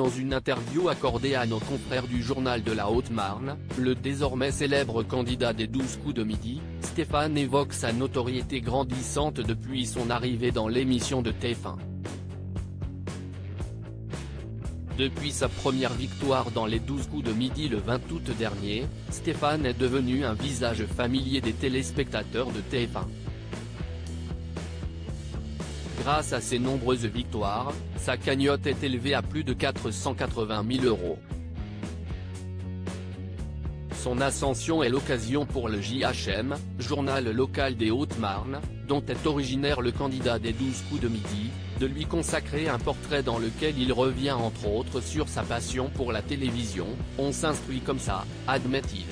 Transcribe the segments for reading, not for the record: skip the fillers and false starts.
Dans une interview accordée à nos confrères du journal de la Haute-Marne, le désormais célèbre candidat des 12 coups de midi, Stéphane évoque sa notoriété grandissante depuis son arrivée dans l'émission de TF1. Depuis sa première victoire dans les 12 coups de midi le 20 août dernier, Stéphane est devenu un visage familier des téléspectateurs de TF1. Grâce à ses nombreuses victoires, sa cagnotte est élevée à plus de 480 000 €. Son ascension est l'occasion pour le JHM, journal local des Hautes-Marne, dont est originaire le candidat des 12 coups de midi, de lui consacrer un portrait dans lequel il revient entre autres sur sa passion pour la télévision. On s'instruit comme ça, admet-il.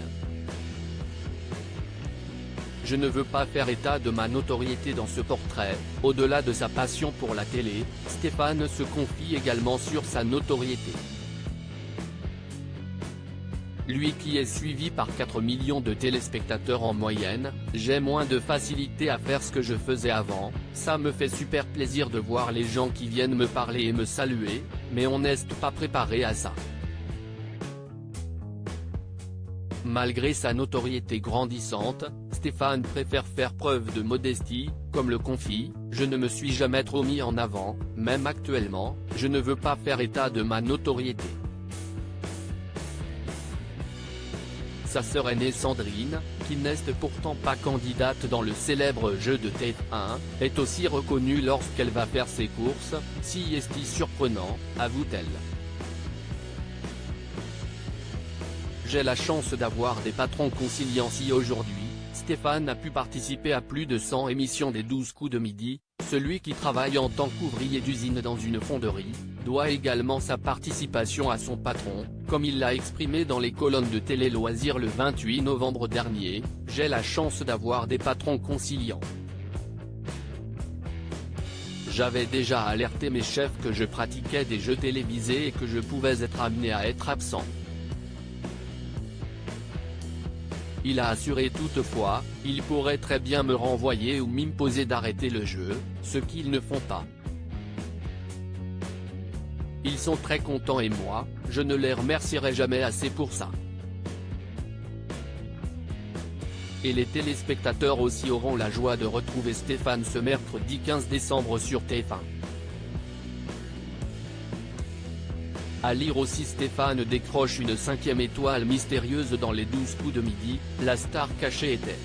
Je ne veux pas faire état de ma notoriété dans ce portrait. Au-delà de sa passion pour la télé, Stéphane se confie également sur sa notoriété. Lui qui est suivi par 4 millions de téléspectateurs en moyenne, j'ai moins de facilité à faire ce que je faisais avant, ça me fait super plaisir de voir les gens qui viennent me parler et me saluer, mais on n'est pas préparé à ça. Malgré sa notoriété grandissante, Stéphane préfère faire preuve de modestie, comme le confie, je ne me suis jamais trop mis en avant, même actuellement, je ne veux pas faire état de ma notoriété. Sa sœur aînée Sandrine, qui n'est pourtant pas candidate dans le célèbre jeu de TF1, est aussi reconnue lorsqu'elle va faire ses courses, si est surprenant, avoue-t-elle. J'ai la chance d'avoir des patrons conciliants. Si aujourd'hui, Stéphane a pu participer à plus de 100 émissions des 12 coups de midi, celui qui travaille en tant qu'ouvrier d'usine dans une fonderie, doit également sa participation à son patron, comme il l'a exprimé dans les colonnes de Télé Loisirs le 28 novembre dernier, j'ai la chance d'avoir des patrons conciliants. J'avais déjà alerté mes chefs que je pratiquais des jeux télévisés et que je pouvais être amené à être absent. Il a assuré toutefois, ils pourraient très bien me renvoyer ou m'imposer d'arrêter le jeu, ce qu'ils ne font pas. Ils sont très contents et moi, je ne les remercierai jamais assez pour ça. Et les téléspectateurs aussi auront la joie de retrouver Stéphane ce mercredi 15 décembre sur TF1. À lire aussi, Stéphane décroche une 5e étoile mystérieuse dans les 12 coups de midi, la star cachée était